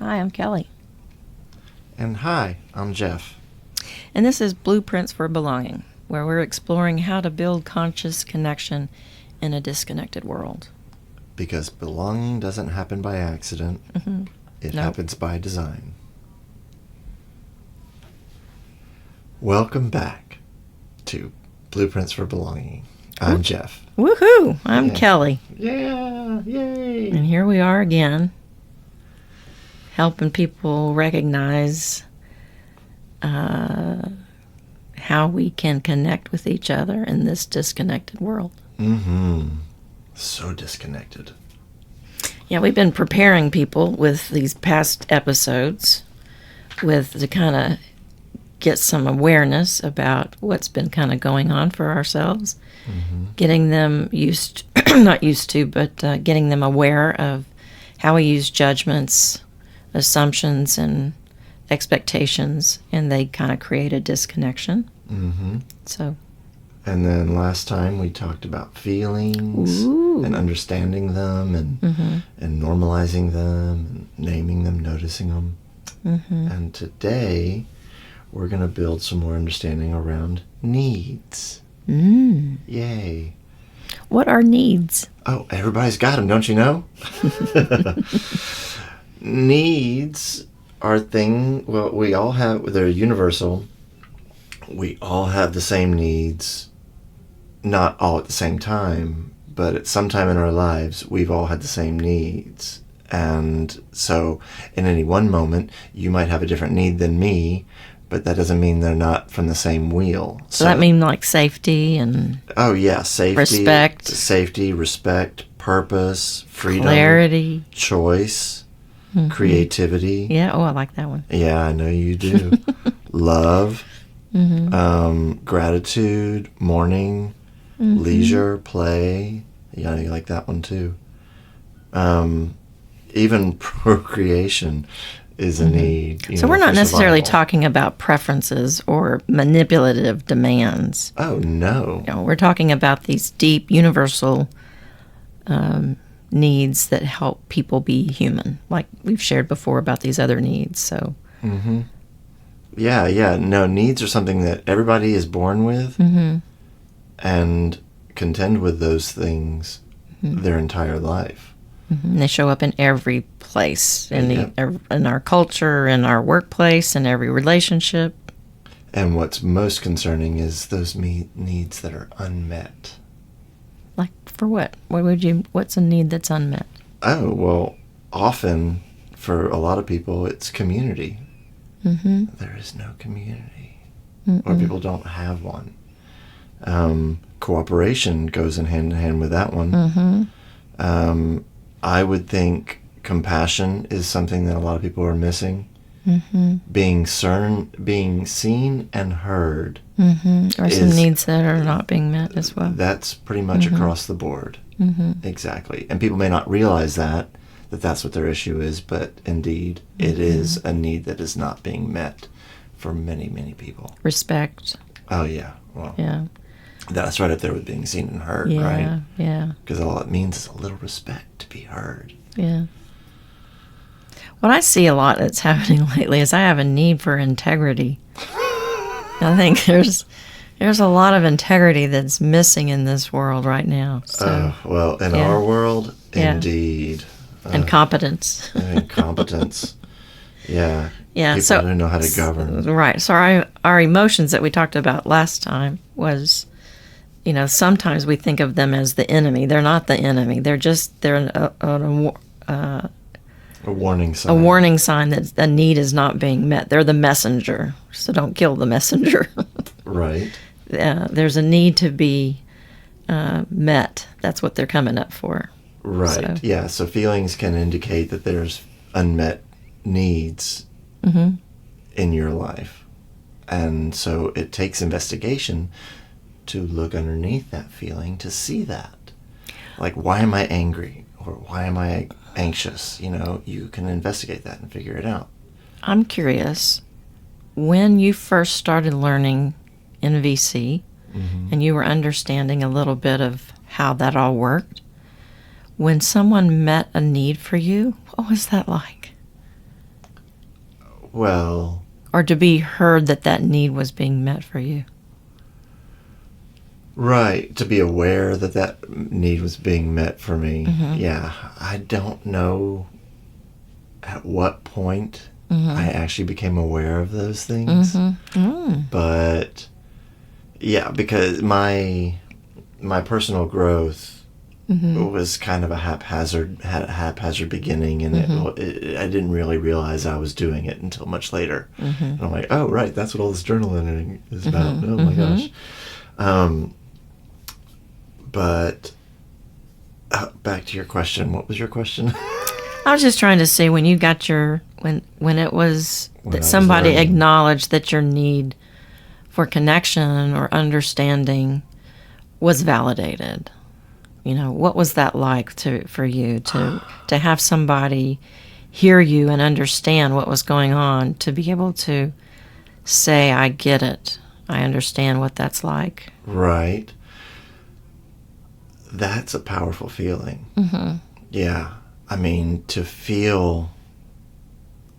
Hi, I'm Kelly. And hi, I'm Geoff. And this is Blueprints for Belonging, where we're exploring how to build conscious connection in a disconnected world. Because belonging doesn't happen by accident, it happens by design. Welcome back to Blueprints for Belonging. I'm Geoff. Woohoo! I'm Kelly. Yeah, yay! And here we are again, helping people recognize how we can connect with each other in this disconnected world. So disconnected. Yeah, we've been preparing people with these past episodes to kind of get some awareness about what's been kind of going on for ourselves, getting them getting them aware of how we use judgments, assumptions, and expectations, and they kind of create a disconnection. So. And then last time we talked about feelings and understanding them and normalizing them, and naming them, noticing them. And today we're going to build some more understanding around needs. Yay. What are needs? Oh, everybody's got them, don't you know? Needs are we all have, they're universal. We all have the same needs, not all at the same time, but at some time in our lives, we've all had the same needs. And so in any one moment, you might have a different need than me, but that doesn't mean they're not from the same wheel. So that mean like safety and... Oh, yeah, safety. Respect. Safety, respect, purpose, freedom. Clarity. Choice, creativity. Yeah, I like that one. Yeah, I know you do. Love, gratitude, mourning, leisure, play. Yeah, you like that one too. Even procreation is a need. So we're not necessarily survival. talking about preferences or manipulative demands. Oh, no. No, we're talking about these deep, universal needs that help people be human, like we've shared before about these other needs. So, Yeah. No, needs are something that everybody is born with and contend with those things their entire life. and they show up in every place, in our culture, in our workplace, in every relationship. And what's most concerning is those needs that are unmet. Like for what? What's a need that's unmet? Oh, well, often for a lot of people, it's community. There is no community, or people don't have one. Cooperation goes in hand with that one. I would think compassion is something that a lot of people are missing. Being seen and heard. Or some needs that are not being met as well. That's pretty much across the board. Exactly. And people may not realize that that's what their issue is, but indeed it is a need that is not being met for many, many people. Respect. Oh, yeah. Well, Yeah. that's right up there with being seen and heard, Yeah. right? Yeah. Because all it means is a little respect to be heard. Yeah. What I see a lot that's happening lately is I have a need for integrity. I think there's a lot of integrity that's missing in this world right now. So, Well, in our world, indeed. and competence. And competence. Yeah. Yeah. People don't know how to govern. Right. So our emotions that we talked about last time was, sometimes we think of them as the enemy. They're not the enemy. They're A warning sign. a warning sign that a need is not being met. They're the messenger. So don't kill the messenger. Right. There's a need to be met. That's what they're coming up for. Right. So. Yeah. So feelings can indicate that there's unmet needs in your life. And so it takes investigation to look underneath that feeling to see that. Like, why am I angry? Or why am I anxious? You can investigate that and figure it out. I'm curious, when you first started learning in VC and you were understanding a little bit of how that all worked, when someone met a need for you, what was that like? Well, or to be heard that need was being met for you? right. To be aware that need was being met for me. Mm-hmm. Yeah. I don't know at what point I actually became aware of those things. But yeah, because my personal growth was kind of a haphazard beginning, and I didn't really realize I was doing it until much later. And I'm like, oh, right, that's what all this journaling is about. Oh my gosh. But back to your question. What was your question? I was just trying to say, when you got when it was that somebody acknowledged that your need for connection or understanding was validated. What was that like for you to have somebody hear you and understand what was going on, to be able to say, I get it, I understand what that's like? Right. That's a powerful feeling. Yeah. I mean, to feel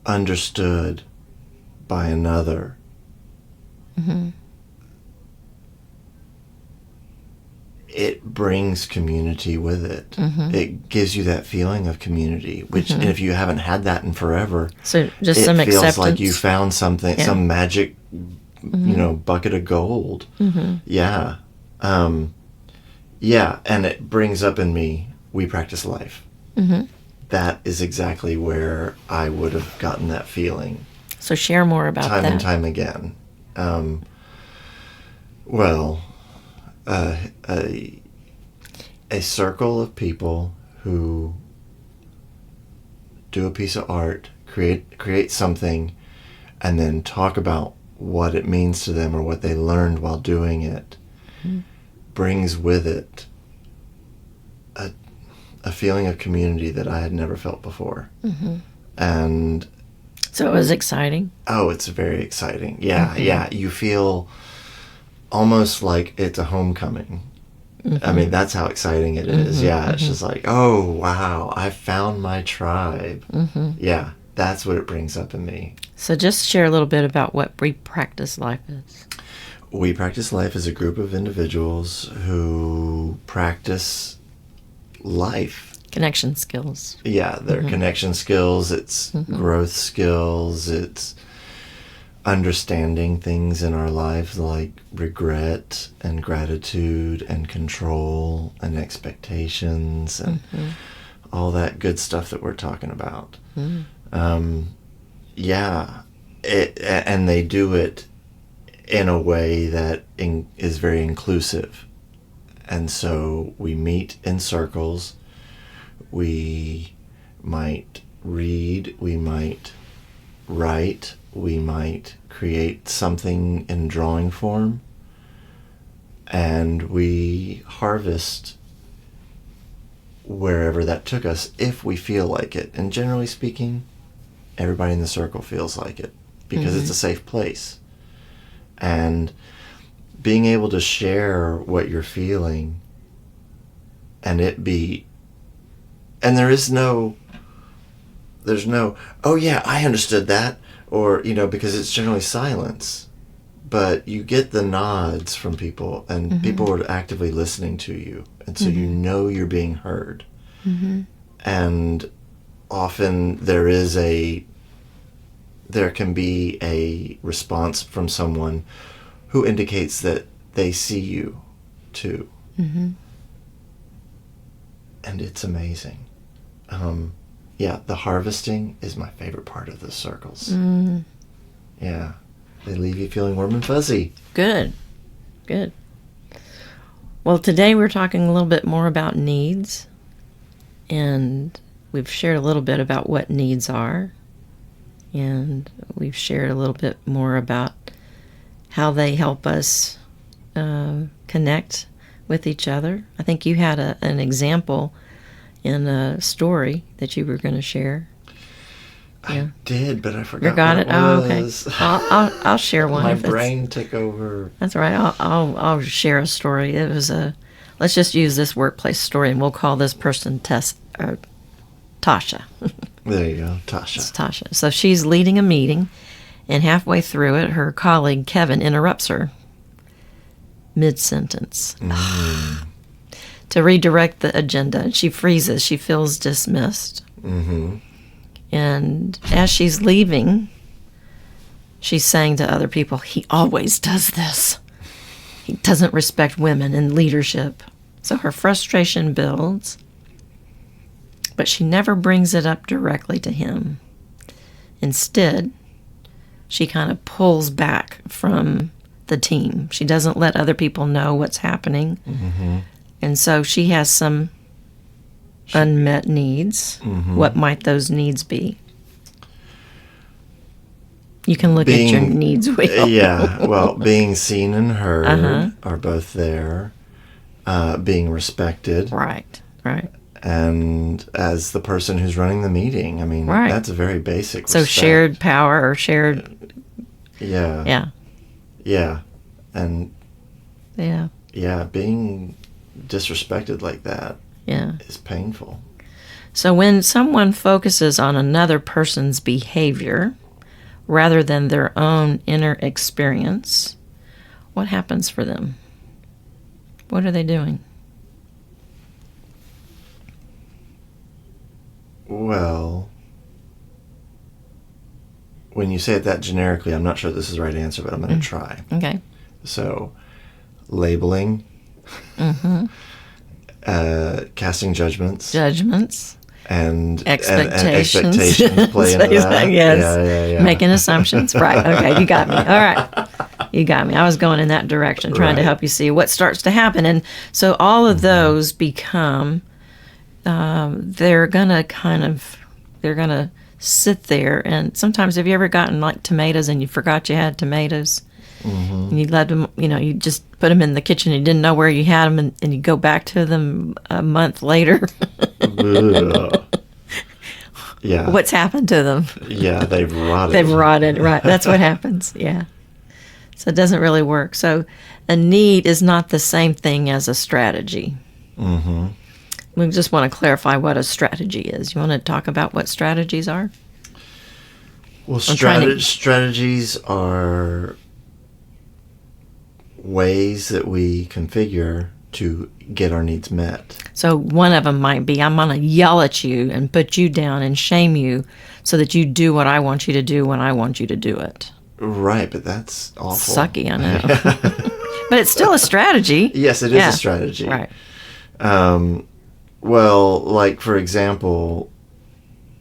understood by another. It brings community with it. It gives you that feeling of community, which if you haven't had that in forever, so just it some feels acceptance. like you found something, some magic, bucket of gold. Yeah. Yeah, and it brings up in me, we practice life. That is exactly where I would have gotten that feeling. So share more about time that. and time again. Well, a circle of people who do a piece of art, create something, and then talk about what it means to them or what they learned while doing it, brings with it a feeling of community that I had never felt before. And so it was exciting. Oh, it's very exciting. Yeah, yeah. You feel almost like it's a homecoming. I mean, that's how exciting it is. Yeah, it's just like, oh, wow, I found my tribe. Yeah, that's what it brings up in me. So just share a little bit about what We Practice Life is. We Practice Life is a group of individuals who practice life. Connection skills. Yeah, their connection skills, it's growth skills, it's understanding things in our lives like regret and gratitude and control and expectations and all that good stuff that we're talking about. Yeah, and they do it in a way that is very inclusive. And so we meet in circles. We might read, we might write, we might create something in drawing form, and we harvest wherever that took us if we feel like it. And generally speaking, everybody in the circle feels like it because it's a safe place. And being able to share what you're feeling and there's no, oh yeah, I understood that, or, because it's generally silence, but you get the nods from people, and people are actively listening to you, and so you're being heard. And often there can be a response from someone who indicates that they see you too. And it's amazing. Yeah, the harvesting is my favorite part of the circles. Yeah, they leave you feeling warm and fuzzy. Good. Well, today we're talking a little bit more about needs, and we've shared a little bit about what needs are, and we've shared a little bit more about how they help us connect with each other. I think you had an example in a story that you were going to share. I did, but I forgot. You got it? What okay. was. I'll share one. My brain took over. That's all right. I'll share a story. It was let's just use this workplace story, and we'll call this person Tasha. There you go, Tasha. It's Tasha. So she's leading a meeting, And halfway through it, her colleague Kevin interrupts her mid-sentence to redirect the agenda. She freezes. She feels dismissed. Mm-hmm. And as she's leaving, she's saying to other people, he always does this. He doesn't respect women in leadership. So her frustration builds, but she never brings it up directly to him. Instead, she kind of pulls back from the team. She doesn't let other people know what's happening. Mm-hmm. And so she has some unmet needs. Mm-hmm. What might those needs be? You can look at your needs wheel. Yeah, well, being seen and heard are both there. Being respected. Right. And as the person who's running the meeting, I mean, that's a very basic So respect. shared power or shared... Yeah. And... Yeah, being disrespected like that is painful. So when someone focuses on another person's behavior rather than their own inner experience, what happens for them? What are they doing? Well, when you say it that generically, I'm not sure this is the right answer, but I'm going to try. Okay. So, labeling, casting judgments, and expectations, expectations play into that. Yes. Yeah. Making assumptions. Right. Okay. You got me. All right. You got me. I was going in that direction, trying to help you see what starts to happen. And so all of those become, they're going to sit there. And sometimes, have you ever gotten like tomatoes and you forgot you had tomatoes? And you let them, you just put them in the kitchen and you didn't know where you had them, and you go back to them a month later. Yeah. What's happened to them? Yeah, they've rotted. They've rotted, right. That's what happens, yeah. So it doesn't really work. So a need is not the same thing as a strategy. Mm-hmm. We just want to clarify what a strategy is. You want to talk about what strategies are? Well, strategies are ways that we configure to get our needs met. So one of them might be, I'm going to yell at you and put you down and shame you so that you do what I want you to do when I want you to do it. Right, but that's awful. Sucky, I know. But it's still a strategy. Yes, it is a strategy. Right. Well, like, for example,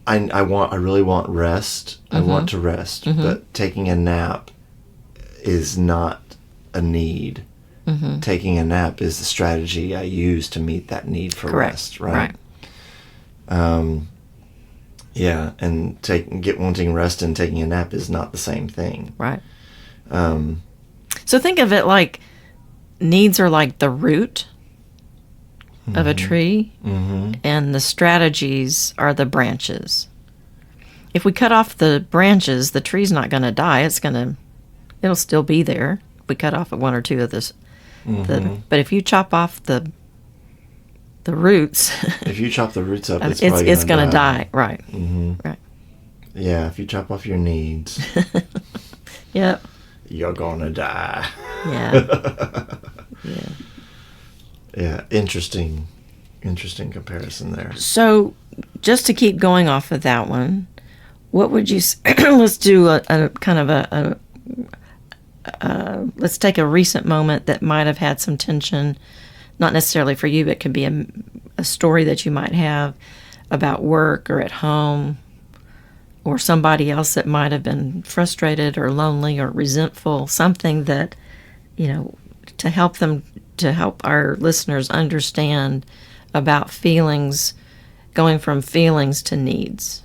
I really want rest. I want to rest, but taking a nap is not a need. Taking a nap is the strategy I use to meet that need for rest, right? Yeah, and wanting rest and taking a nap is not the same thing. Right. So think of it like needs are like the root of a tree, and the strategies are the branches. If we cut off the branches, the tree's not going to die. It'll still be there. We cut off one or two of this. But if you chop off the roots, if you chop the roots up, it's going to die. Right. Right. Yeah. If you chop off your needs, yep, you're gonna die. Yeah. Yeah. Interesting comparison there. So, just to keep going off of that one, what would you? Let's do a kind of let's take a recent moment that might have had some tension, not necessarily for you, but it could be a story that you might have about work or at home, or somebody else that might have been frustrated or lonely or resentful, something that, to help our listeners understand about feelings, going from feelings to needs,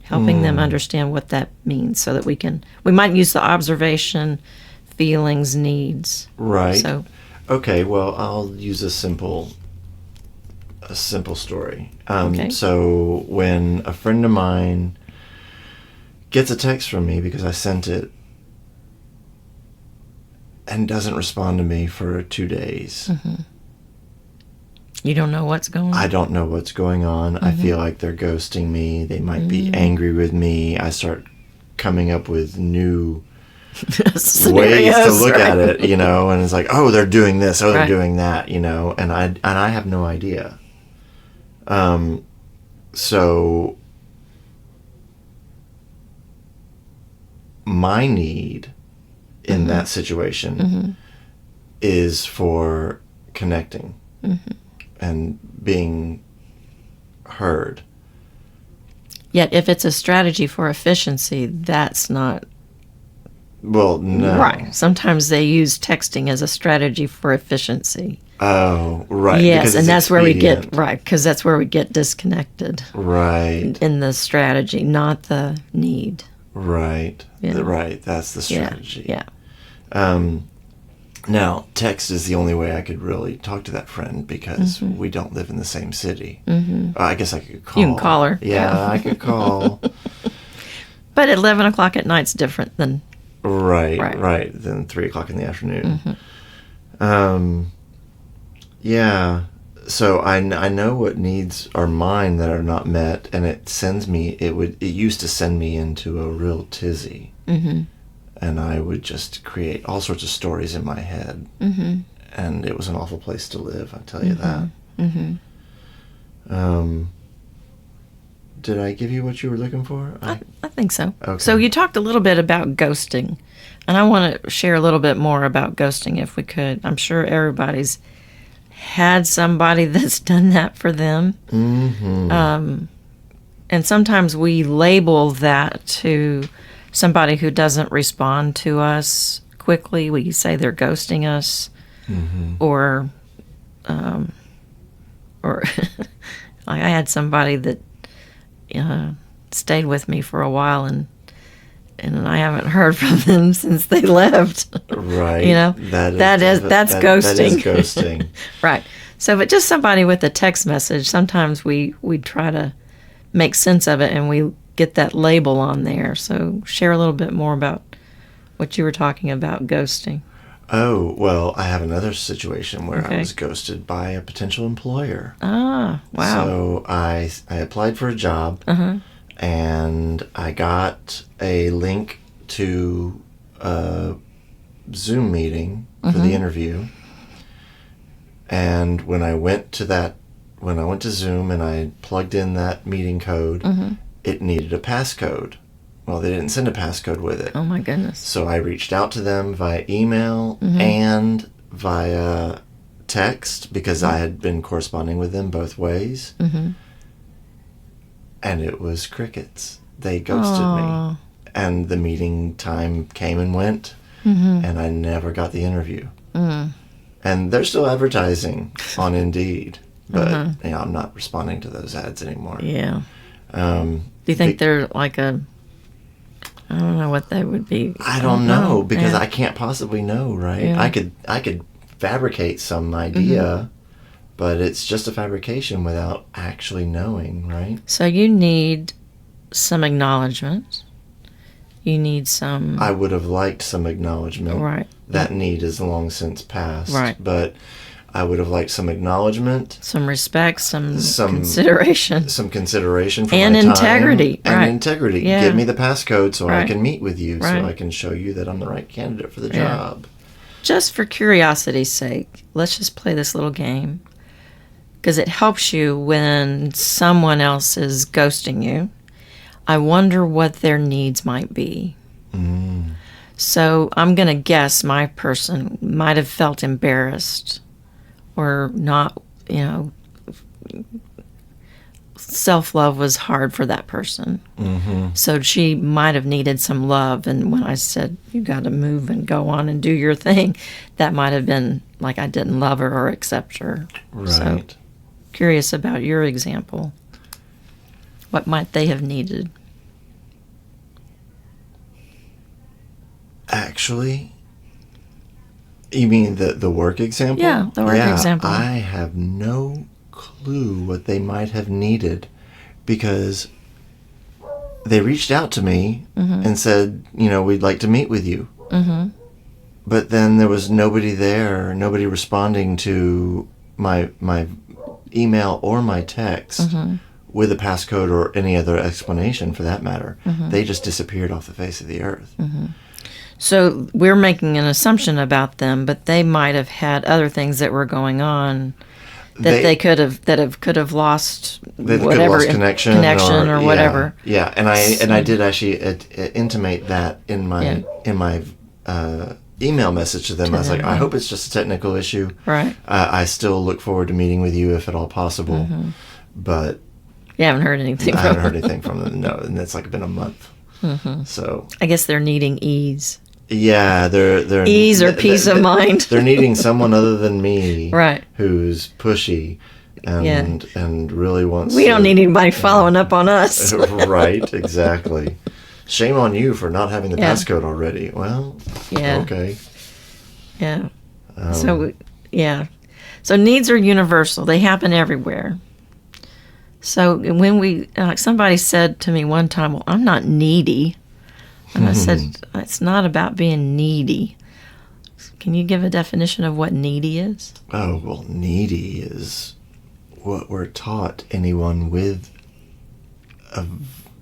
helping them understand what that means so that we might use the observation, feelings, needs. Right. So, okay, well, I'll use a simple story. Okay. So when a friend of mine gets a text from me because I sent it and doesn't respond to me for 2 days. You don't know what's going on? I don't know what's going on. I feel like they're ghosting me. They might be angry with me. I start coming up with new Scenarios, ways to look right? at it, and it's like, oh, they're doing this, oh, they're Right. doing that, and I have no idea. So my need in that situation is for connecting and being heard. Yet, if it's a strategy for efficiency, that's not Well, no. right. Sometimes they use texting as a strategy for efficiency. Oh, right. Yes, because and it's that's where we get expedient. right, because that's where we get disconnected Right. in the strategy, not the need. Right. Yeah. Right. That's the strategy. Yeah. Now, text is the only way I could really talk to that friend because we don't live in the same city. I guess I could call. You can call her. Yeah, I could call. But at 11 o'clock at night's different than Right. Then 3 o'clock in the afternoon. Yeah. So I know what needs are mine that are not met, and it sends me. It used to send me into a real tizzy. And I would just create all sorts of stories in my head. And it was an awful place to live, I'll tell you that. Did I give you what you were looking for? I think so. Okay. So you talked a little bit about ghosting, and I want to share a little bit more about ghosting if we could. I'm sure everybody's had somebody that's done that for them. And sometimes we label that to somebody who doesn't respond to us quickly. We say they're ghosting us, or I had somebody that stayed with me for a while, and I haven't heard from them since they left. Right. That's ghosting. That is ghosting. Right. So, but just somebody with a text message, sometimes we try to make sense of it and we get that label on there. So share a little bit more about what you were talking about, ghosting. Oh, well, I have another situation where Okay. I was ghosted by a potential employer. Ah, wow. So I applied for a job, and I got a link to a Zoom meeting for the interview. And when I went to Zoom and I plugged in that meeting code, it needed a passcode. Well, they didn't send a passcode with it. Oh, my goodness. So I reached out to them via email and via text because I had been corresponding with them both ways. And it was crickets. They ghosted me. And the meeting time came and went, and I never got the interview. And they're still advertising on Indeed, but I'm not responding to those ads anymore. Yeah. Do you think they're like I don't know what they would be. I don't know because Yeah. I can't possibly know, right? Yeah. I could fabricate some idea, but it's just a fabrication without actually knowing, right? So you need some acknowledgement. You need some. I would have liked some acknowledgement. Right. That need is long since passed. Right. But I would have liked some acknowledgement, Some respect, some Some- consideration. some consideration for And my time. integrity, And right. integrity. Yeah. Give me the passcode so I Right. can meet with you, Right. so I can show you that I'm the right candidate for the Yeah. job. Just for curiosity's sake, let's just play this little game. Because it helps you when someone else is ghosting you. I wonder what their needs might be. So I'm going to guess my person might have felt embarrassed or not, self-love was hard for that person. So she might have needed some love. And when I said, you got to move and go on and do your thing, that might have been like I didn't love her or accept her. Right. So curious about your example. What might they have needed? Actually, you mean the work example? Yeah, the work example. I have no clue what they might have needed because they reached out to me and said, we'd like to meet with you. But then there was nobody there, nobody responding to my email or my text with a passcode or any other explanation for that matter. They just disappeared off the face of the earth. So we're making an assumption about them, but they might have had other things that were going on that they could have lost whatever connection or whatever. Yeah, and I did actually intimate that in my email message to them. I was like, I hope it's just a technical issue. Right. I still look forward to meeting with you if at all possible, but you haven't heard anything. I haven't heard anything from them. No, and it's like been a month. So I guess they're needing ease. Yeah, they're ease or peace of mind. They're needing someone other than me, right? Who's pushy and really wants. We don't need anybody following up on us. Right, exactly. Shame on you for not having the passcode already. Well, okay. Yeah. So needs are universal. They happen everywhere. So when somebody said to me one time, "Well, I'm not needy." And I said, it's not about being needy. Can you give a definition of what needy is? Oh, well, needy is what we're taught anyone with a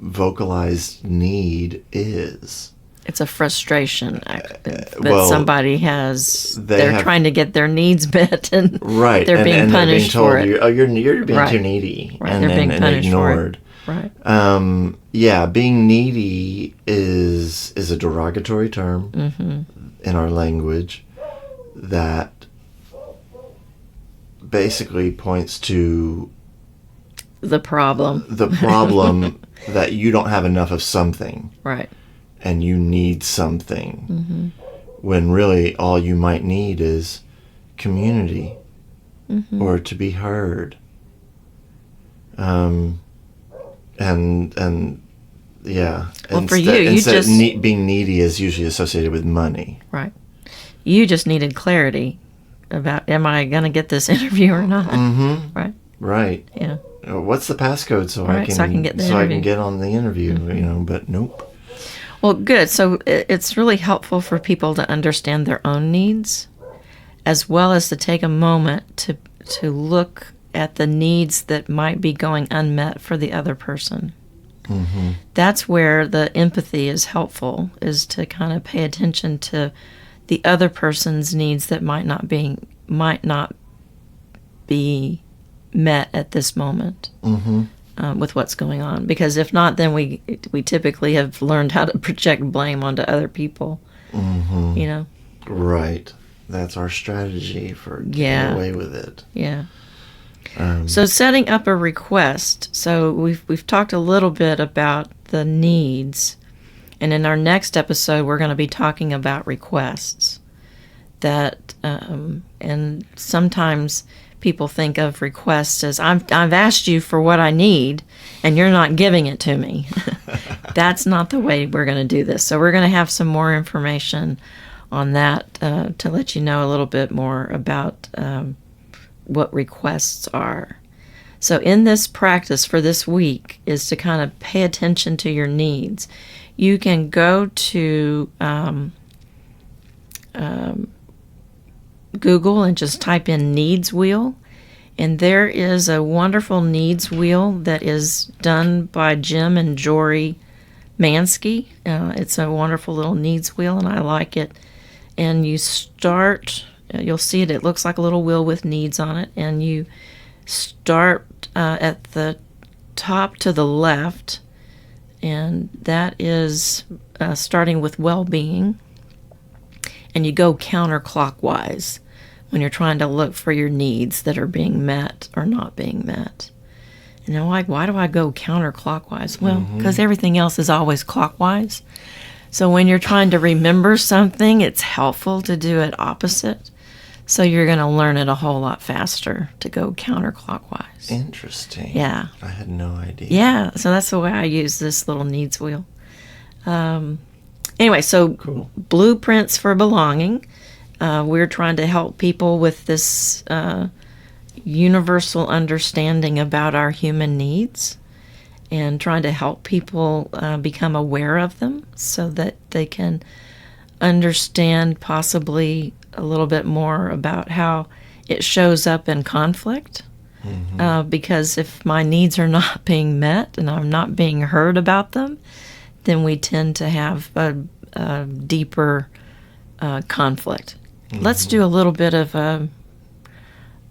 vocalized need is. It's a frustration that somebody has. They're trying to get their needs met, and they're being punished for it. You're being too needy, right. They're being punished ignored. For it. Right. Being needy is a derogatory term in our language that basically points to the problem. That you don't have enough of something. Right. And you need something. When really all you might need is community or to be heard. Well, for you just being needy is usually associated with money. Right. You just needed clarity about, am I going to get this interview or not? Right. Right. Yeah. What's the passcode so I can get I can get on the interview? But nope. Well, good. So it's really helpful for people to understand their own needs, as well as to take a moment to look at the needs that might be going unmet for the other person. That's where the empathy is helpful, is to kind of pay attention to the other person's needs that might not be met at this moment with what's going on. Because if not, then we typically have learned how to project blame onto other people. Right. That's our strategy for getting away with it. Yeah. So setting up a request. So we've talked a little bit about the needs, and in our next episode we're going to be talking about requests. That and sometimes people think of requests as I've asked you for what I need, and you're not giving it to me. That's not the way we're going to do this. So we're going to have some more information on that to let you know a little bit more about what requests are. So in this practice for this week is to kind of pay attention to your needs. You can go to Google and just type in needs wheel, and there is a wonderful needs wheel that is done by Jim and Jory Mansky. It's a wonderful little needs wheel, and I like it. And you start, you'll see it looks like a little wheel with needs on it, and you start at the top to the left, and that is starting with well-being, and you go counterclockwise when you're trying to look for your needs that are being met or not being met. And you're like, why do I go counterclockwise? Well, because everything else is always clockwise. So when you're trying to remember something, it's helpful to do it opposite. So you're going to learn it a whole lot faster to go counterclockwise. Interesting. Yeah. I had no idea. Yeah, so that's the way I use this little needs wheel. Anyway, so cool. Blueprints for belonging. We're trying to help people with this universal understanding about our human needs, and trying to help people become aware of them so that they can understand possibly a little bit more about how it shows up in conflict. Because if my needs are not being met and I'm not being heard about them, then we tend to have a deeper conflict. Let's do a little bit of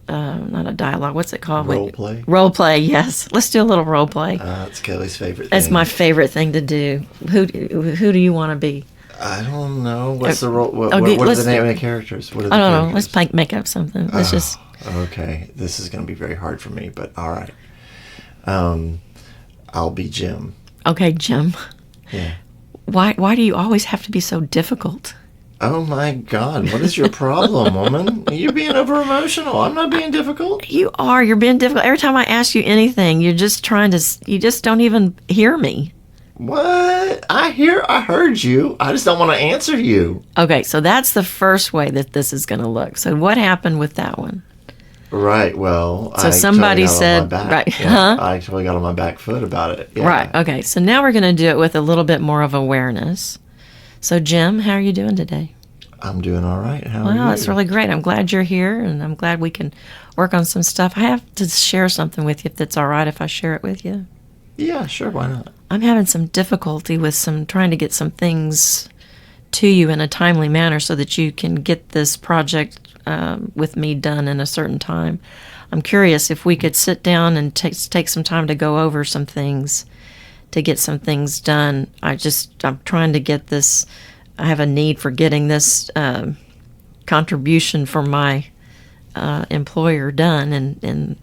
not a dialogue. What's it called? Role play? Role play, yes. Let's do a little role play. It's Kelly's favorite thing. That's my favorite thing to do. Who do you want to be? I don't know. What's the role? What are the name of the characters? What are the I don't know. characters? Let's make up something. Let's just... Okay. This is going to be very hard for me, but all right. I'll be Jim. Okay, Jim. Yeah. Why do you always have to be so difficult? Oh my God! What is your problem, woman? You're being over emotional. I'm not being difficult. You are. You're being difficult. Every time I ask you anything, you're just trying to... You just don't even hear me. What? I heard you. I just don't want to answer you. Okay, so that's the first way that this is going to look. So what happened with that one? Right. Well, so somebody said, right? Yeah, huh? I totally got on my back foot about it. Yeah. Right. Okay. So now we're going to do it with a little bit more of awareness. So Jim, how are you doing today? I'm doing all right. How are you? Well, that's really great. I'm glad you're here, and I'm glad we can work on some stuff. I have to share something with you, if that's all right, if I share it with you. Yeah, sure. Why not? I'm having some difficulty with trying to get some things to you in a timely manner so that you can get this project with me done in a certain time. I'm curious if we could sit down and take some time to go over some things, to get some things done. I'm trying to get this. I have a need for getting this contribution for my employer done, and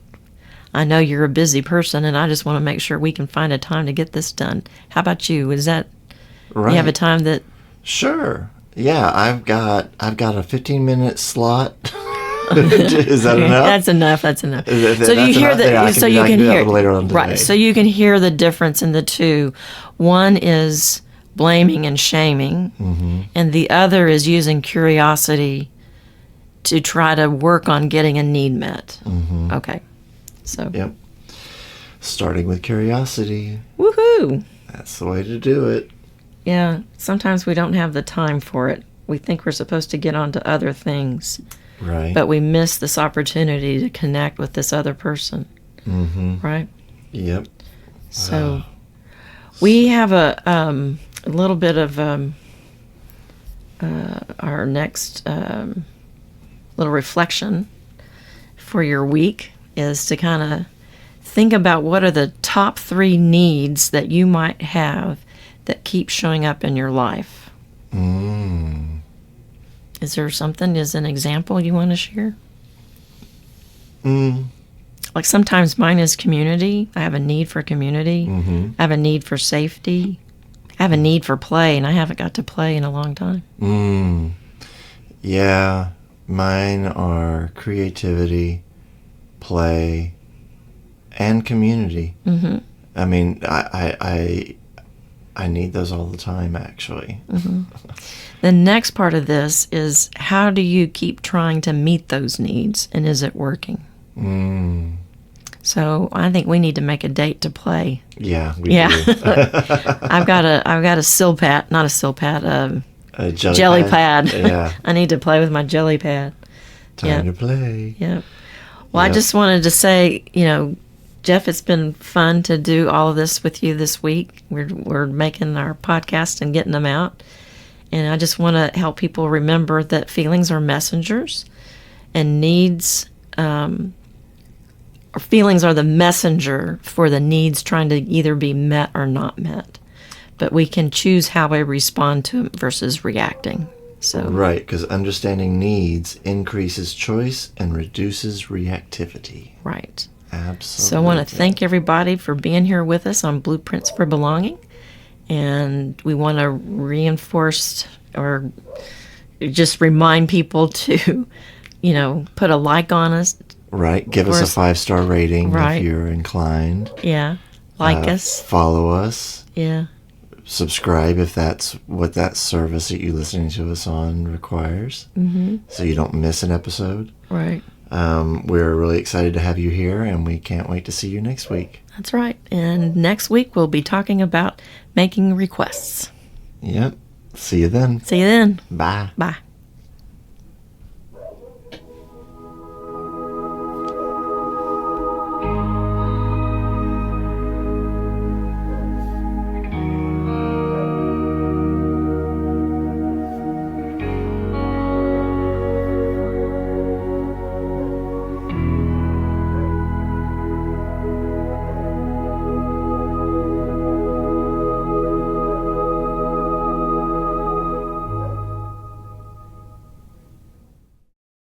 I know you're a busy person, and I just want to make sure we can find a time to get this done. How about you? Is that right? You have a time that? Sure. Yeah, I've got a 15-minute slot. Is that enough? That's enough. So you hear that? So you can hear later on today. Right. So you can hear the difference in the two. One is blaming and shaming, and the other is using curiosity to try to work on getting a need met. Okay. So. Yep. Starting with curiosity. Woohoo! That's the way to do it. Yeah. Sometimes we don't have the time for it. We think we're supposed to get on to other things. Right. But we miss this opportunity to connect with this other person. Right? Yep. So we have a little bit of our next little reflection for your week is to kind of think about what are the top 3 needs that you might have that keep showing up in your life. Is there something as an example you want to share? Like sometimes mine is community. I have a need for community. I have a need for safety. I have a need for play, and I haven't got to play in a long time. Yeah, mine are creativity, play, and community. I mean, I need those all the time, actually. The next part of this is how do you keep trying to meet those needs, and is it working? So I think we need to make a date to play. Yeah, we do. I've got a silpat, not a silpat, a jelly pad. Yeah. I need to play with my jelly pad. Time to play. Yeah. Well, I just wanted to say, Geoff, it's been fun to do all of this with you this week. We're making our podcast and getting them out. And I just want to help people remember that feelings are messengers, and needs, or feelings are the messenger for the needs trying to either be met or not met. But we can choose how we respond to them versus reacting. So right, because understanding needs increases choice and reduces reactivity. Right. Absolutely. So I want to thank everybody for being here with us on Blueprints for Belonging. And we want to reinforce or just remind people to, put a like on us. Right. Give us a 5-star rating if you're inclined. Yeah. Like us. Follow us. Yeah. Subscribe if that's what that service that you're listening to us on requires. So you don't miss an episode. Right. We're really excited to have you here, and we can't wait to see you next week. That's right. And next week we'll be talking about making requests. Yep. See you then. See you then. Bye. Bye.